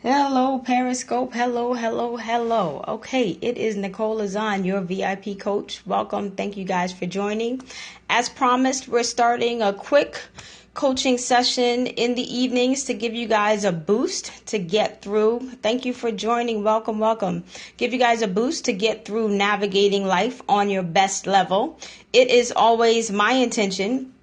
Hello, Periscope. Hello, hello, hello. Okay, it is Nicole Azan, your VIP coach. Welcome. Thank you guys for joining. As promised, we're starting a quick coaching session in the evenings to give you guys a boost to get through. Thank you for joining. Welcome, welcome. Give you guys a boost to get through navigating life on your best level. It is always my intention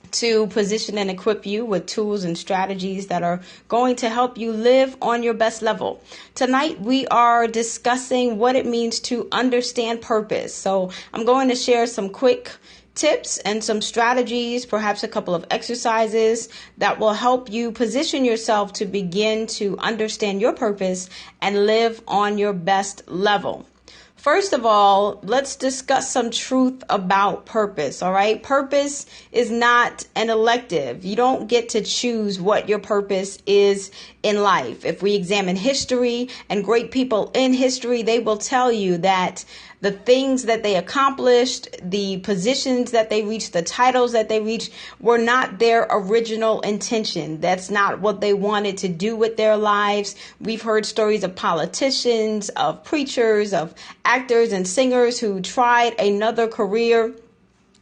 to position and equip you with tools and strategies that are going to help you live on your best level. Tonight, we are discussing what it means to understand purpose. So I'm going to share some quick tips and some strategies, perhaps a couple of exercises that will help you position yourself to begin to understand your purpose and live on your best level. First of all, let's discuss some truth about purpose, all right? Purpose is not an elective. You don't get to choose what your purpose is in life. If we examine history and great people in history, they will tell you that the things that they accomplished, the positions that they reached, the titles that they reached were not their original intention. That's not what they wanted to do with their lives. We've heard stories of politicians, of preachers, of actors and singers who tried another career.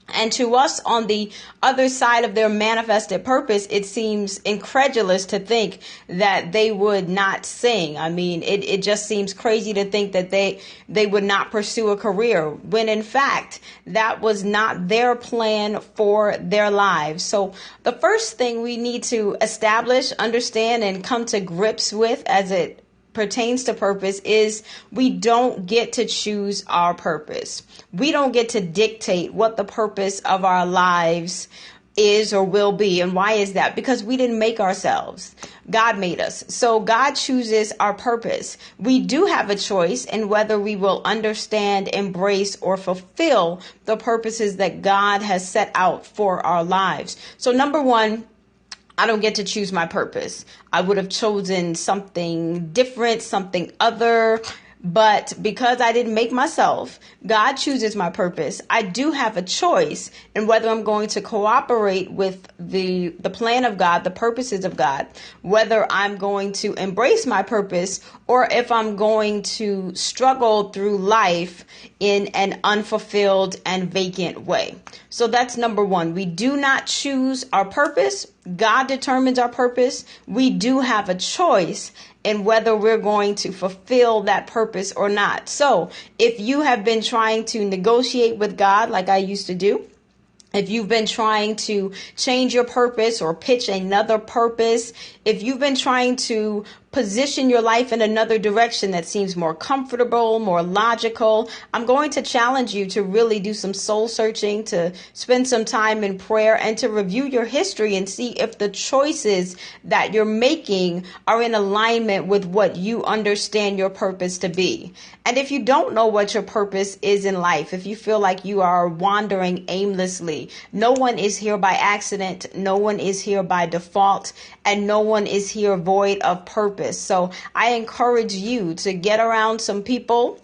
And to us on the other side of their manifested purpose, it seems incredulous to think that they would not sing. I mean, it just seems crazy to think that they would not pursue a career when in fact that was not their plan for their lives. So the first thing we need to establish, understand, and come to grips with as it pertains to purpose is we don't get to choose our purpose. We don't get to dictate what the purpose of our lives is or will be. And why is that? Because we didn't make ourselves. God made us. So God chooses our purpose. We do have a choice in whether we will understand, embrace, or fulfill the purposes that God has set out for our lives. So number one, I don't get to choose my purpose. I would have chosen something different, something other. But because I didn't make myself, God chooses my purpose. I do have a choice in whether I'm going to cooperate with the plan of God, the purposes of God, whether I'm going to embrace my purpose or if I'm going to struggle through life in an unfulfilled and vacant way. So that's number one. We do not choose our purpose. God determines our purpose. We do have a choice in whether we're going to fulfill that purpose or not. So if you have been trying to negotiate with God like I used to do, if you've been trying to change your purpose or pitch another purpose, if you've been trying to position your life in another direction that seems more comfortable, more logical, I'm going to challenge you to really do some soul searching, to spend some time in prayer and to review your history and see if the choices that you're making are in alignment with what you understand your purpose to be. And if you don't know what your purpose is in life, if you feel like you are wandering aimlessly, no one is here by accident, no one is here by default, and no one is here void of purpose. So I encourage you to get around some people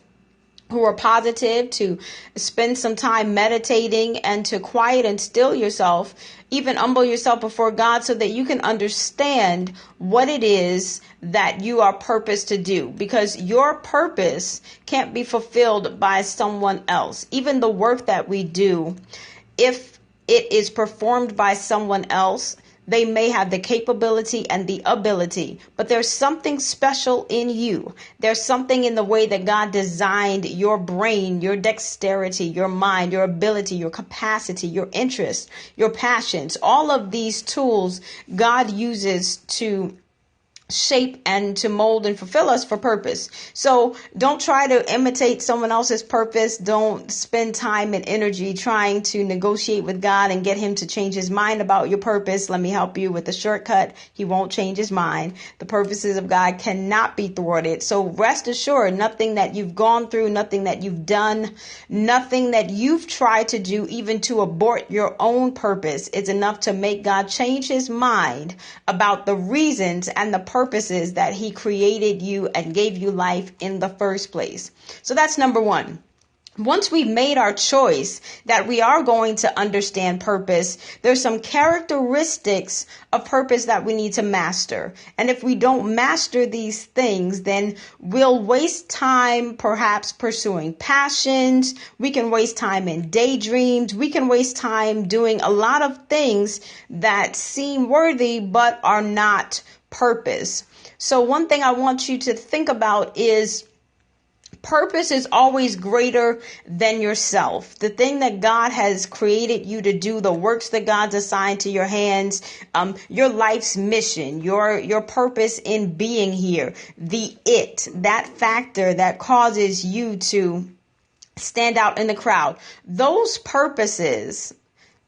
who are positive, to spend some time meditating and to quiet and still yourself, even humble yourself before God so that you can understand what it is that you are purposed to do, because your purpose can't be fulfilled by someone else. Even the work that we do, if it is performed by someone else, they may have the capability and the ability, but there's something special in you. There's something in the way that God designed your brain, your dexterity, your mind, your ability, your capacity, your interest, your passions. All of these tools God uses to shape and to mold and fulfill us for purpose. So don't try to imitate someone else's purpose. Don't spend time and energy trying to negotiate with God and get him to change his mind about your purpose. Let me help you with the shortcut. He won't change his mind. The purposes of God cannot be thwarted. So rest assured, nothing that you've gone through, nothing that you've done, nothing that you've tried to do, even to abort your own purpose, is enough to make God change his mind about the reasons and the purposes that he created you and gave you life in the first place. So that's number one. once we've made our choice that we are going to understand purpose, there's some characteristics of purpose that we need to master. And if we don't master these things, then we'll waste time perhaps pursuing passions. We can waste time in daydreams. We can waste time doing a lot of things that seem worthy but are not purpose. So one thing I want you to think about is purpose is always greater than yourself. The thing that God has created you to do, the works that God's assigned to your hands, your life's mission, your purpose in being here, that factor that causes you to stand out in the crowd. Those purposes,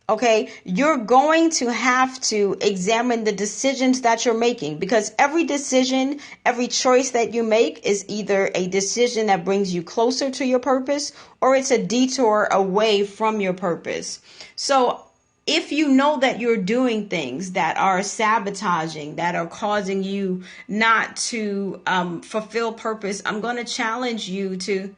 okay, you're going to have to examine the decisions that you're making, because every decision, every choice that you make is either a decision that brings you closer to your purpose or it's a detour away from your purpose. So if you know that you're doing things that are sabotaging, that are causing you not to fulfill purpose, I'm going to challenge you to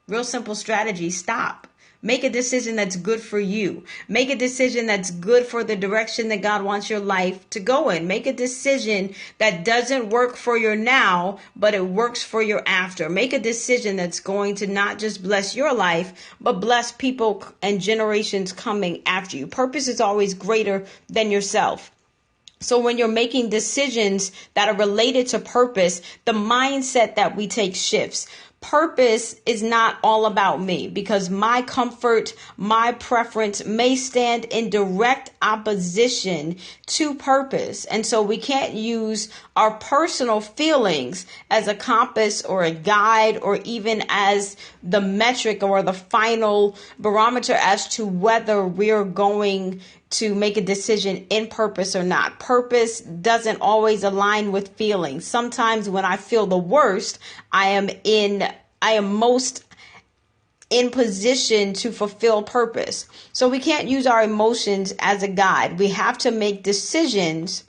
real simple strategy. Stop. Make a decision that's good for you. Make a decision that's good for the direction that God wants your life to go in. Make a decision that doesn't work for your now, but it works for your after. Make a decision that's going to not just bless your life, but bless people and generations coming after you. Purpose is always greater than yourself. So when you're making decisions that are related to purpose, the mindset that we take shifts. Purpose is not all about me, because my comfort, my preference may stand in direct opposition to purpose. And so we can't use our personal feelings as a compass or a guide or even as the metric or the final barometer as to whether we're going to make a decision in purpose or not. Purpose doesn't always align with feelings. Sometimes when I feel the worst, I am most in position to fulfill purpose. So we can't use our emotions as a guide. We have to make decisions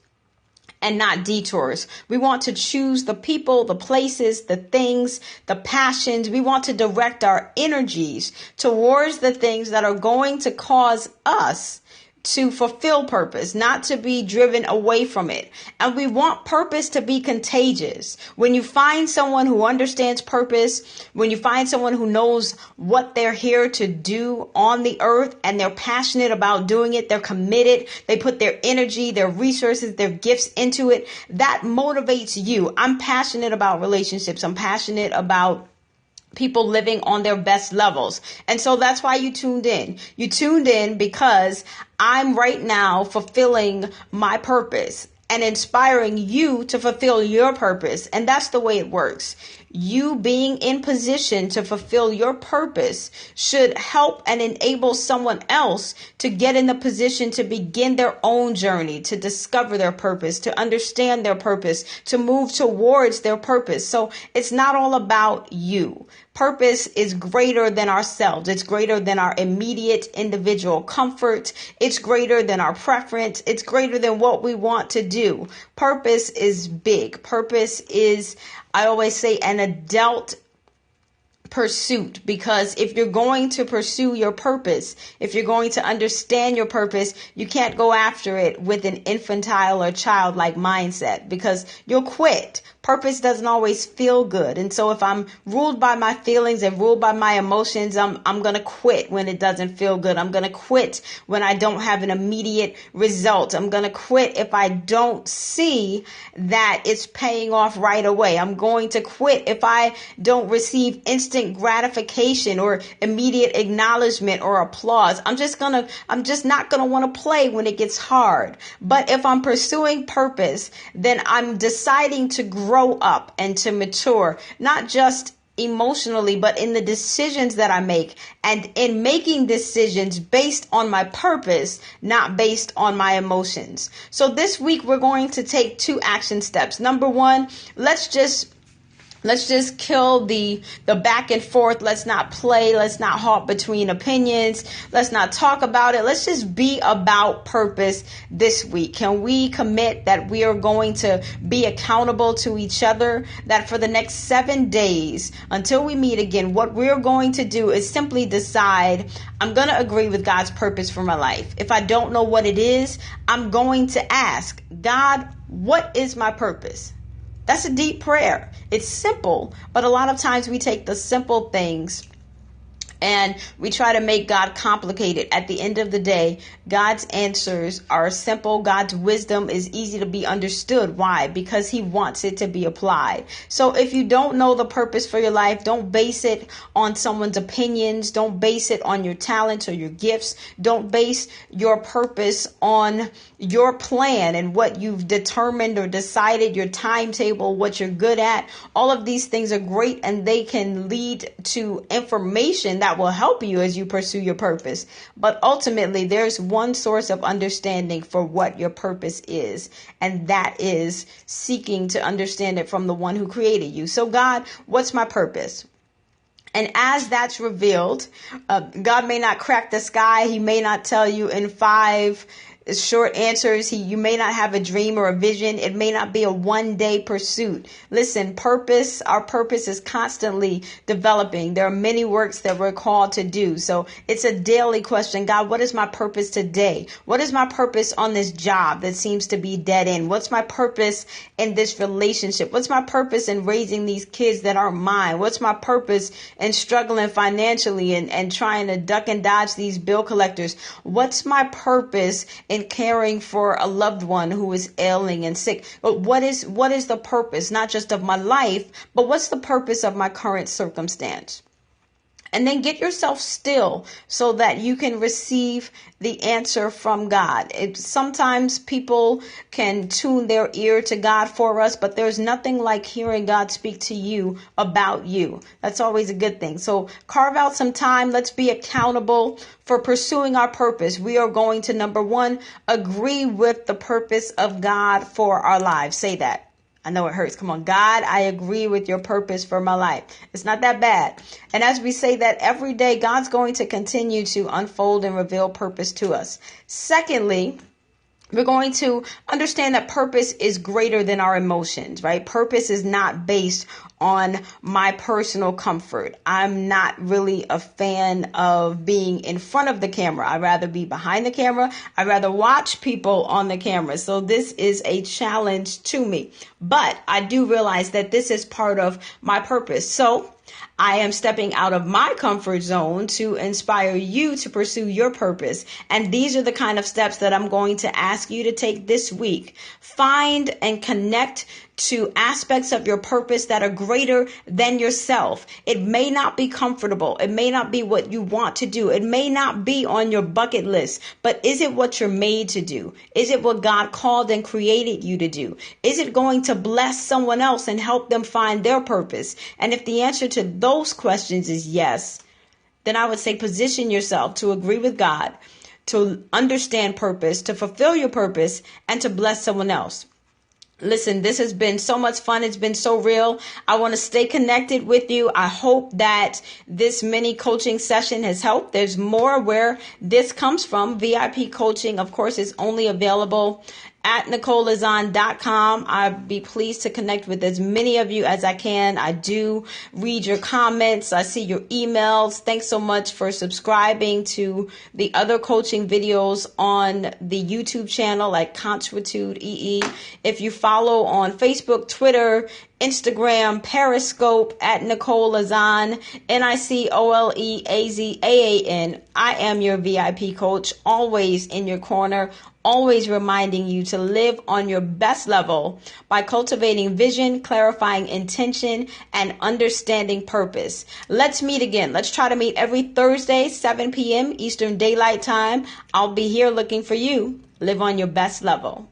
and not detours. We want to choose the people, the places, the things, the passions. We want to direct our energies towards the things that are going to cause us to fulfill purpose, not to be driven away from it. And we want purpose to be contagious. When you find someone who understands purpose, when you find someone who knows what they're here to do on the earth and they're passionate about doing it, they're committed, they put their energy, their resources, their gifts into it, that motivates you. I'm passionate about relationships. I'm passionate about people living on their best levels. And so that's why you tuned in. You tuned in because I'm right now fulfilling my purpose and inspiring you to fulfill your purpose. And that's the way it works. You being in position to fulfill your purpose should help and enable someone else to get in the position to begin their own journey, to discover their purpose, to understand their purpose, to move towards their purpose. So it's not all about you. Purpose is greater than ourselves. It's greater than our immediate individual comfort. It's greater than our preference. It's greater than what we want to do. Purpose is big. Purpose is, I always say, an adult pursuit, because if you're going to pursue your purpose, if you're going to understand your purpose, you can't go after it with an infantile or childlike mindset, because you'll quit. Purpose doesn't always feel good. And so if I'm ruled by my feelings and ruled by my emotions, I'm going to quit when it doesn't feel good. I'm going to quit when I don't have an immediate result. I'm going to quit if I don't see that it's paying off right away. I'm going to quit if I don't receive instant gratification or immediate acknowledgement or applause. I'm just not going to want to play when it gets hard. But if I'm pursuing purpose, then I'm deciding to grow up and to mature, not just emotionally, but in the decisions that I make, and in making decisions based on my purpose, not based on my emotions. So this week, we're going to take 2 action steps. Number 1, let's just Let's just kill the back and forth. Let's not play. Let's not hop between opinions. Let's not talk about it. Let's just be about purpose this week. Can we commit that we are going to be accountable to each other? That for the next 7 days until we meet again, what we're going to do is simply decide, I'm going to agree with God's purpose for my life. If I don't know what it is, I'm going to ask God, what is my purpose? That's a deep prayer. It's simple, but a lot of times we take the simple things and we try to make God complicated. At the end of the day, God's answers are simple. God's wisdom is easy to be understood. Why? Because he wants it to be applied. So if you don't know the purpose for your life, don't base it on someone's opinions. Don't base it on your talents or your gifts. Don't base your purpose on your plan and what you've determined or decided, your timetable, what you're good at. All of these things are great and they can lead to information that will help you as you pursue your purpose. But ultimately, there's one source of understanding for what your purpose is, and that is seeking to understand it from the one who created you. So God, what's my purpose? And as that's revealed, God may not crack the sky. He may not tell you in 5 short answers. You may not have a dream or a vision. It may not be a one-day pursuit. Listen, our purpose is constantly developing. There are many works that we're called to do. So it's a daily question. God, what is my purpose today? What is my purpose on this job that seems to be dead end? What's my purpose in this relationship? What's my purpose in raising these kids that aren't mine? What's my purpose in struggling financially and trying to duck and dodge these bill collectors? What's my purpose in caring for a loved one who is ailing and sick? But what is the purpose, not just of my life, but what's the purpose of my current circumstance? And then get yourself still so that you can receive the answer from God. Sometimes people can tune their ear to God for us, but there's nothing like hearing God speak to you about you. That's always a good thing. So carve out some time. Let's be accountable for pursuing our purpose. We are going to, number 1, agree with the purpose of God for our lives. Say that. I know it hurts. Come on, God, I agree with your purpose for my life. It's not that bad. And as we say that every day, God's going to continue to unfold and reveal purpose to us. Secondly, we're going to understand that purpose is greater than our emotions, right? Purpose is not based on my personal comfort. I'm not really a fan of being in front of the camera. I'd rather be behind the camera. I'd rather watch people on the camera. So this is a challenge to me. But I do realize that this is part of my purpose. So I am stepping out of my comfort zone to inspire you to pursue your purpose. And these are the kind of steps that I'm going to ask you to take this week. Find and connect to aspects of your purpose that are greater than yourself. It may not be comfortable. It may not be what you want to do. It may not be on your bucket list, but is it what you're made to do? Is it what God called and created you to do? Is it going to bless someone else and help them find their purpose? And if the answer to those questions is yes, then I would say position yourself to agree with God, to understand purpose, to fulfill your purpose, and to bless someone else. Listen, this has been so much fun. It's been so real. I want to stay connected with you. I hope that this mini coaching session has helped. There's more where this comes from. V.I.P Coaching, of course, is only available at NicoleLazan.com. I'd be pleased to connect with as many of you as I can. I do read your comments. I see your emails. Thanks so much for subscribing to the other coaching videos on the YouTube channel at Consuetude EE. If you follow on Facebook, Twitter, Instagram, Periscope at Nicole Lazan, NicoleAzaan. I am your VIP coach, always in your corner, always reminding you to live on your best level by cultivating vision, clarifying intention, and understanding purpose. Let's meet again. Let's try to meet every Thursday, 7 p.m. Eastern Daylight Time. I'll be here looking for you. Live on your best level.